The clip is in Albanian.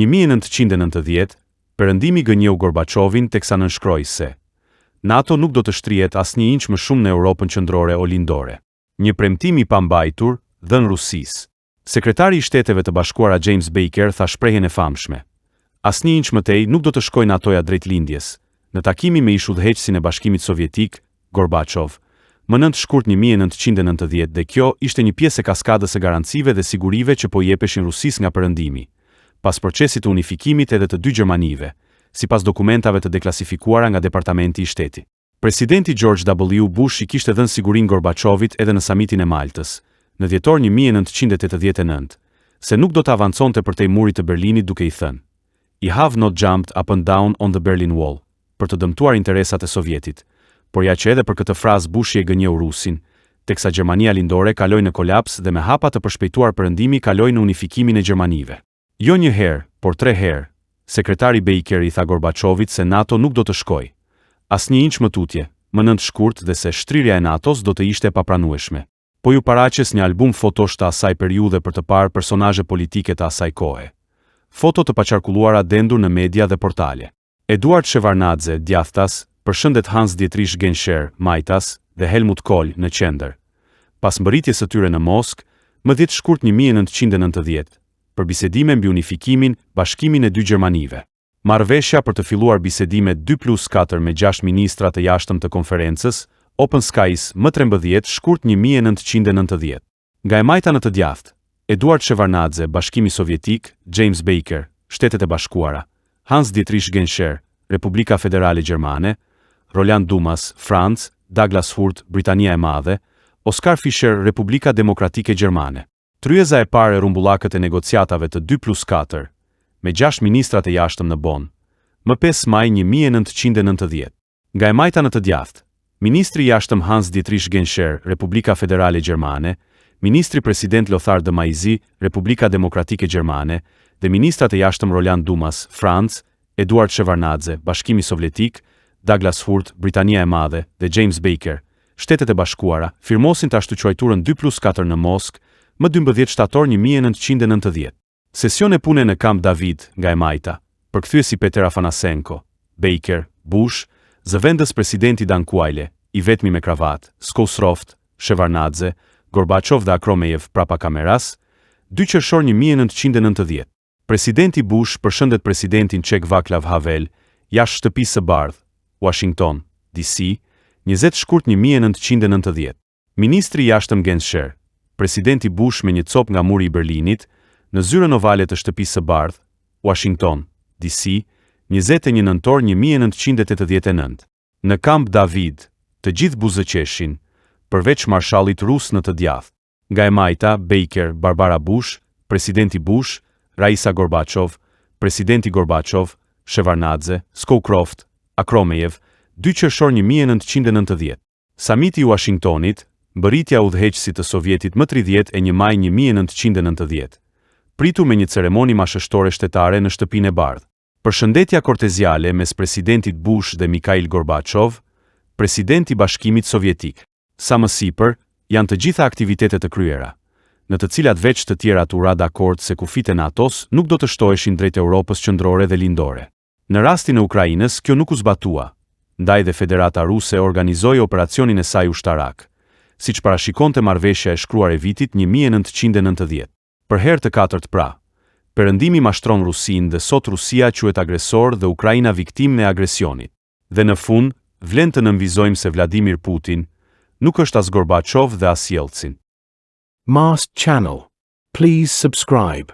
1990, perëndimi gënjeu Gorbachevin teksa nënshkroi se NATO nuk do të shtrihet asnjë inç më shumë në Europën qendrore o lindore. Një premtim i pambajtur dhënë Rusisë. Sekretari i Shteteve të Bashkuara James Baker tha shprehjen e famshme: "Asnjë inç më tej nuk do të shkojë NATO-ja drejt lindjes." Në takimin me ish-udhëheqësin e Bashkimit Sovjetik, Gorbachev, më 9 shkurt 1990, dhe kjo ishte një pjesë e kaskadës së garancive dhe sigurive që po jepeshin Rusisë nga perëndimi, pas procesit të unifikimit edhe të dy Gjermanive, sipas dokumentave të deklasifikuara nga Departamenti i Shtetit. Presidenti George W. Bush i kishte dhënë sigurinë Gorbachevit edhe në samitin e Maltës, në dhjetor 1989, se nuk do të avanconte përtej murit të Berlinit, duke i thënë: "I have not jumped up and down on the Berlin Wall", për të dëmtuar interesat e Sovjetit, por ja që edhe për këtë frazë Bushi e gënjeu Rusin, teksa Gjermania lindore kaloi në kolaps dhe me hapa të përshpejtuar perëndimi kaloi në unifikimin e Gjermanive. Jo një herë, por 3 herë, sekretari Baker i tha Gorbachevit se NATO nuk do të shkojë asnjë inç më tutje, më 9 shkurt, dhe se shtrirja e NATO-s do të ishte e papranueshme. Po ju paraqes një album fotosh të asaj periudhe për të parë personazhe politike të asaj kohe. Foto të paqarkulluara dendur në media dhe portale. Eduard Shevardnadze, djathtas, përshëndet Hans Dietrich Genscher, majtas, dhe Helmut Kohl në qendër. Pas mbërritjes së tyre në Moskë, më 10 shkurt 1990, për bisedime mbi unifikimin, bashkimin e dy Gjermanive. Marrëveshja për të filluar bisedime 2+4 me 6 ministra të jashtëm të konferencës Open Skies më 13 shkurt 1990. Nga e majta në të djathtë, Eduard Shevardnadze, Bashkimi Sovjetik, James Baker, Shtetet e Bashkuara, Hans Dietrich Genscher, Republika Federale Gjermane, Roland Dumas, Francë, Douglas Hurt, Britania e Madhe, Oskar Fischer, Republika Demokratike Gjermane. Tryeza e parë e rumbullakët e negociatave të 2+4, me 6 ministrat e jashtëm në Bonn, më 5 maj 1990. Nga e majta në të djathtë, Ministri i jashtëm Hans Dietrich Genscher, Republika Federale Gjermane, Ministri President Lothar de Maizière, Republika Demokratike Gjermane, dhe Ministrat e jashtëm Roland Dumas, Francë, Eduard Shevardnadze, Bashkimi Sovjetik, Douglas Hurt, Britania e Madhe, dhe James Baker, Shtetet e Bashkuara, firmosin të ashtu quajturën 2+4 në Moskë, më 12 shtator 1990. Sesion e pune në Camp David, nga e majta, përkthyesi Peter Afanasenko, Baker, Bush, zëvendës presidenti Dan Quayle, i vetmi me kravat, Skosroft, Shevardnadze, Gorbachev dhe Akromejev prapa kameras, 2 qershor 1990. Presidenti Bush përshëndet presidentin Ček Václav Havel, jashtë shtëpisë së bardhë, Washington, DC, 20 shkurt 1990. Ministri i jashtëm Genscher, presidenti Bush me një copë nga muri i Berlinit, në zyrën ovale të shtëpisë së bardhë, Washington, DC, 21 nëntor 1989. Në Camp David, të gjithë buzëqeshin, përveç marshallit rus në të djathtë. Nga e majta, Baker, Barbara Bush, presidenti Bush, Raisa Gorbachev, presidenti Gorbachev, Shevardnadze, Scowcroft, Akromejev, 2 qershor 1990. Samiti i Washingtonit, mbërritja udhëheqësit të Sovjetit më 31 maj 1990. Pritur me një ceremoni mashështore shtetare në Shtëpinë e Bardhë. Përshëndetja korteziale mes presidentit Bush dhe Mikhail Gorbachev, presidenti i Bashkimit Sovjetik. Sa më sipër, janë të gjitha aktivitetet të kryera, në të cilat veç të tjerat u ra dakord se kufit e NATO-s nuk do të shtoheshin drejt Europës qendrore dhe lindore. Në rastin e Ukrainës, kjo nuk u zbatua, ndaj dhe Federata Ruse organizoi operacionin e saj ushtarak, siç parashikonte marrëveshja e shkruar e vitit 1990. Për herë të katërt pra, perëndimi mashtron Rusinë dhe sot Rusia quhet agresor dhe Ukraina viktimë e agresionit. Dhe në fund, vlen të nënvizojmë se Vladimir Putin nuk është as Gorbachev dhe as Yeltsin. Mast Channel. Please subscribe.